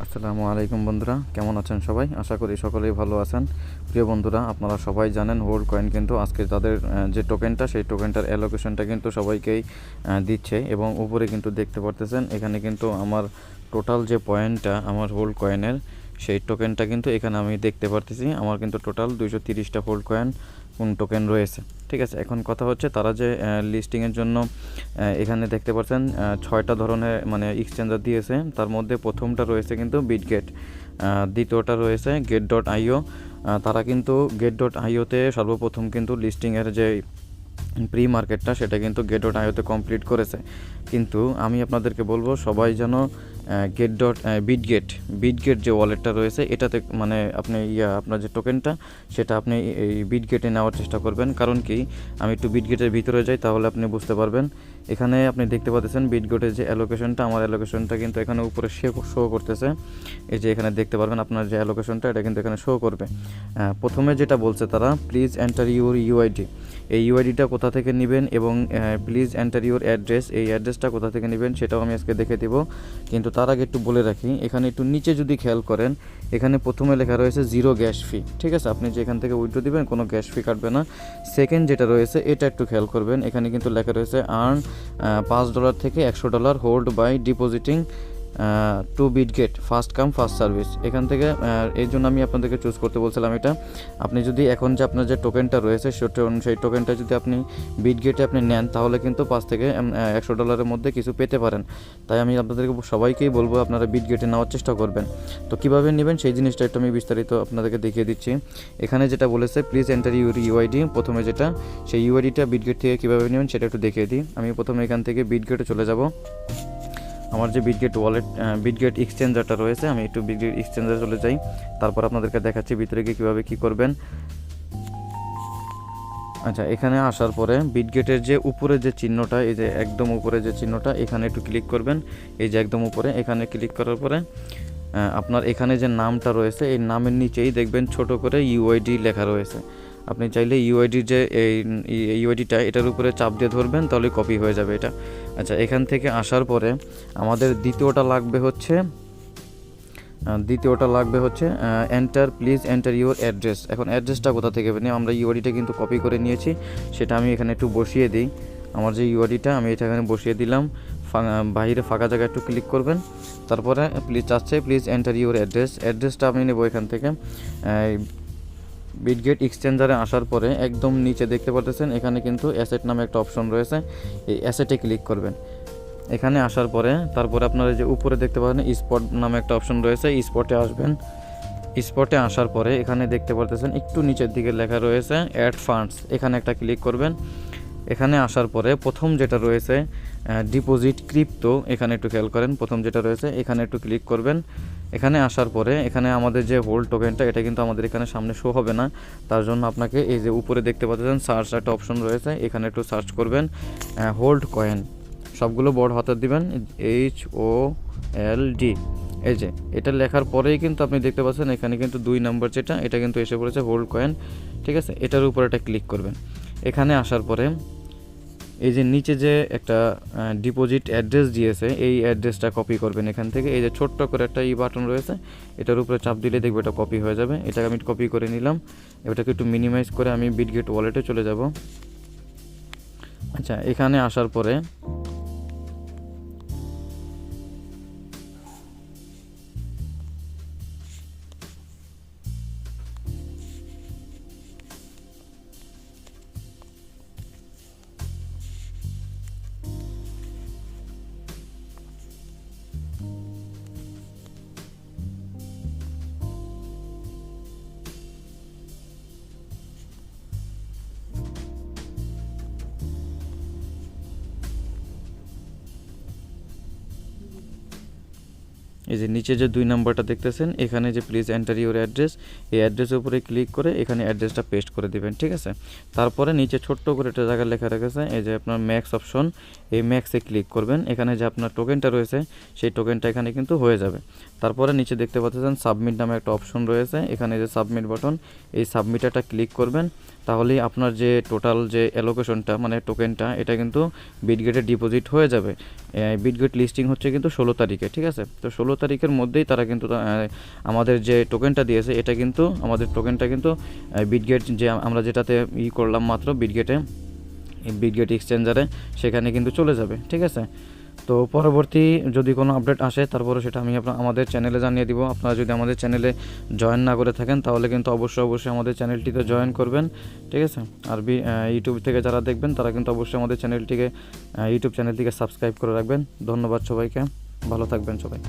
আসসালামু আলাইকুম বন্ধুরা, কেমন আছেন সবাই? আশা করি সকলেই ভালো আছেন। প্রিয় বন্ধুরা, আপনারা সবাই জানেন হোল্ড কয়েন কিন্তু আজকে তাদের যে টোকেনটা, সেই টোকেনটার অ্যালোকেশনটা কিন্তু সবাইকেই দিচ্ছে। এবং উপরে কিন্তু দেখতে পারতেছেন, এখানে কিন্তু আমার টোটাল যে পয়েন্টটা আমার হোল্ড কয়েনের, সেই টোকেনটা কিন্তু এখানে আমি দেখতে পারতেছি। আমার কিন্তু টোটাল 230টা হোল্ড কয়েন টোকেন রয়েছে। ঠিক আছে, এখন কথা হচ্ছে তারা যে লিস্টিংয়ের জন্য এখানে দেখতে পাচ্ছেন 6টা ধরনের মানে এক্সচেঞ্জার দিয়েছে। তার মধ্যে প্রথমটা রয়েছে কিন্তু বিটগেট, দ্বিতীয়টা রয়েছে get.io। তারা কিন্তু get.ioতে সর্বপ্রথম কিন্তু লিস্টিংয়ের যে প্রি মার্কেটটা সেটা কিন্তু get.ioতে কমপ্লিট করেছে। কিন্তু আমি আপনাদেরকে বলবো সবাই যেন বিটগেট যে ওয়ালেটটা রয়েছে এটাতে মানে আপনি আপনার যে টোকেনটা সেটা আপনি এই বিটগেটে নেওয়ার চেষ্টা করবেন। কারণ কি, আমি একটু বিটগেটের ভিতরে যাই, তাহলে আপনি বুঝতে পারবেন। এখানে আপনি দেখতে পাচ্ছেন বিটগেটের যে অ্যালোকেশনটা, আমার অ্যালোকেশনটা কিন্তু এখানে উপরে শো করতেছে। এই যে এখানে দেখতে পারবেন আপনার যে অ্যালোকেশনটা, এটা কিন্তু এখানে শো করবে। প্রথমে যেটা বলছে তারা, প্লিজ এন্টার ইউর ইউআইডি। এই ইউআইডিটা কোথা থেকে নেবেন এবং প্লিজ এন্টার ইউর অ্যাড্রেস, এই অ্যাড্রেসটা কোথা থেকে নেবেন সেটাও আমি আজকে দেখে দেবো। কিন্তু তার আগে একটু বলে রাখি, এখানে একটু নিচে যদি খেয়াল করেন, এখানে প্রথমে লেখা রয়েছে জিরো গ্যাস ফি। ঠিক আছে, আপনি যে এখান থেকে উইথড্র দিবেন কোনো গ্যাস ফি কাটবে না। সেকেন্ড যেটা রয়েছে এটা একটু খেয়াল করবেন, এখানে কিন্তু লেখা রয়েছে আর্ন $5 থেকে $100 hold by depositing to Bitget, first come first service. এখান থেকে এই জন্য আমি আপনাদেরকে চুজ করতে বলছিলাম এটা। আপনি যদি এখন যে আপনার যে টোকেনটা রয়েছে সেই টোকেনটা যদি আপনি বিটগেটে আপনি নেন, তাহলে কিন্তু $5 থেকে $100 মধ্যে কিছু পেতে পারেন। তাই আমি আপনাদেরকে সবাইকেই বলবো আপনারা বিটগেটে নেওয়ার চেষ্টা করবেন। তো কীভাবে নেবেন সেই জিনিসটা একটু আমি বিস্তারিত আপনাদেরকে দেখিয়ে দিচ্ছি। এখানে যেটা বলেছে প্লিজ এন্টার ইউর ইউআইডি, প্রথমে যেটা সেই ইউআইডিটা বিটগেট থেকে কীভাবে নেবেন সেটা একটু দেখিয়ে দিই। আমি প্রথমে এখান থেকে বিটগেটে চলে যাব। আমার যে বিটগেট ওয়ালেট বিটগেট এক্সচেঞ্জারটা রয়েছে, আমি একটু বিটগেট এক্সচেঞ্জারে চলে যাই। তারপর আপনাদেরকে দেখাচ্ছি ভিতরে গিয়ে কীভাবে কী করবেন। আচ্ছা, এখানে আসার পরে বিটগেটের যে উপরে যে চিহ্নটা, এই যে একদম উপরে যে চিহ্নটা, এখানে একটু ক্লিক করবেন। এই যে একদম উপরে এখানে ক্লিক করার পরে আপনার এখানে যে নামটা রয়েছে, এই নামের নিচেই দেখবেন ছোট করে ইউআইডি লেখা রয়েছে। আপনি চাইলে ইউআইডির যে এই ইউআইডিটা এটার উপরে চাপ দিয়ে ধরবেন, তাহলে কপি হয়ে যাবে এটা। আচ্ছা, এখান থেকে আসার পরে আমাদের দ্বিতীয়টা লাগবে হচ্ছে enter please enter your address. এখন অ্যাড্রেসটা কোথা থেকে নেব? আমরা ইউআইডিটা কিন্তু কপি করে নিয়েছি, সেটা আমি এখানে একটু বসিয়ে দিই। আমার যে ইউআইডিটা আমি এটা এখানে বসিয়ে দিলাম। বাইরে ফাঁকা জায়গায় একটু ক্লিক করবেন। তারপরে প্লিজ এন্টার ইউর অ্যাড্রেসটা আমি নেব এখান থেকে। বিটগেট এক্সচেঞ্জারে আসার পরে একদম নিচে দেখতে পাচ্ছেন এখানে কিন্তু অ্যাসেট নামে একটা অপশন রয়েছে, এই অ্যাসেটে ক্লিক করবেন। এখানে আসার পরে তারপরে আপনারা যে উপরে দেখতে পাচ্ছেন স্পট নামে একটা অপশন রয়েছে, স্পটে আসবেন। স্পটে আসার পরে এখানে দেখতে পাচ্ছেন একটু নিচের দিকে লেখা রয়েছে অ্যাড ফান্ডস, এখানে একটা ক্লিক করবেন। এখানে আসার পরে প্রথম যেটা রয়েছে ডিপোজিট ক্রিপ্টো, এখানে একটু খেয়াল করেন, প্রথম যেটা রয়েছে এখানে একটু ক্লিক করবেন। এখানে আসার পরে এখানে আমাদের যে হোল্ড টোকেনটা এটা কিন্তু আমাদের এখানে সামনে শো হবে না। তার জন্য আপনাকে এই যে উপরে দেখতে পাচ্ছেন সার্চ একটা অপশন রয়েছে, এখানে একটু সার্চ করবেন হোল্ড কয়েন, সবগুলো বড় হাতের দিবেন, HOLD। এই যে এটা লেখার পরেই কিন্তু আপনি দেখতে পাচ্ছেন এখানে কিন্তু 2 নম্বর যেটা, এটা কিন্তু এসে পড়েছে হোল্ড কয়েন। ঠিক আছে, এটার উপর একটা ক্লিক করবেন। এখানে আসার পরে এই যে নিচে যে একটা ডিপোজিট অ্যাড্রেস দিয়েছে, এই অ্যাড্রেসটা কপি করবেন এখান থেকে। এই যে ছোট্ট করে একটা বাটন রয়েছে, এটার উপরে চাপ দিলে দেখবে এটা কপি হয়ে যাবে। এটাকে আমি কপি করে নিলাম। এটাকে একটু মিনিমাইজ করে আমি বিটগেট ওয়ালেটে চলে যাব। আচ্ছা, এখানে আসার পরে এই যে নিচে যে 2 নম্বরটা দেখতেছেন, এখানে যে প্লিজ এন্টার ইউর অ্যাড্রেস, এই অ্যাড্রেসের উপরে ক্লিক করে এখানে অ্যাড্রেসটা পেস্ট করে দিবেন। ঠিক আছে, তারপরে নিচে ছোট্ট করে একটা জায়গা লেখা রেখেছে এই যে আপনার ম্যাক্স অপশন, এই ম্যাক্সে ক্লিক করবেন। এখানে যে আপনার টোকেনটা রয়েছে সেই টোকেনটা এখানে কিন্তু হয়ে যাবে। তারপরে নিচে দেখতে পাচ্ছেন সাবমিট নামে একটা অপশন রয়েছে, এখানে যে সাবমিট বাটন, এই সাবমিটটা ক্লিক করবেন। তাহলেই আপনার যে টোটাল যে অ্যালোকেশনটা মানে টোকেনটা এটা কিন্তু বিটগেটে ডিপোজিট হয়ে যাবে। বিটগেট লিস্টিং হচ্ছে কিন্তু 16 তারিখে। ঠিক আছে, তো 16 তারিখের মধ্যেই তারা কিন্তু আমাদের যে টোকেনটা দিয়েছে এটা কিন্তু আমাদের টোকেনটা কিন্তু বিটগেট যে আমরা যেটাতে করলাম মাত্র বিটগেট এক্সচেঞ্জারে সেখানে কিন্তু চলে যাবে। ঠিক আছে, তো পরবর্তী যদি কোনো আপডেট আসে তারপরে সেটা আমি আমাদের চ্যানেলে জানিয়ে দিব। আপনারা যদি আমাদের চ্যানেলে জয়েন না করে থাকেন তাহলে কিন্তু অবশ্যই আমাদের চ্যানেলটিতে জয়েন করবেন। ঠিক আছে, আর ইউটিউব থেকে যারা দেখবেন তারা কিন্তু অবশ্যই আমাদের ইউটিউব চ্যানেলটিকে সাবস্ক্রাইব করে রাখবেন। ধন্যবাদ সবাইকে, ভালো থাকবেন সবাই।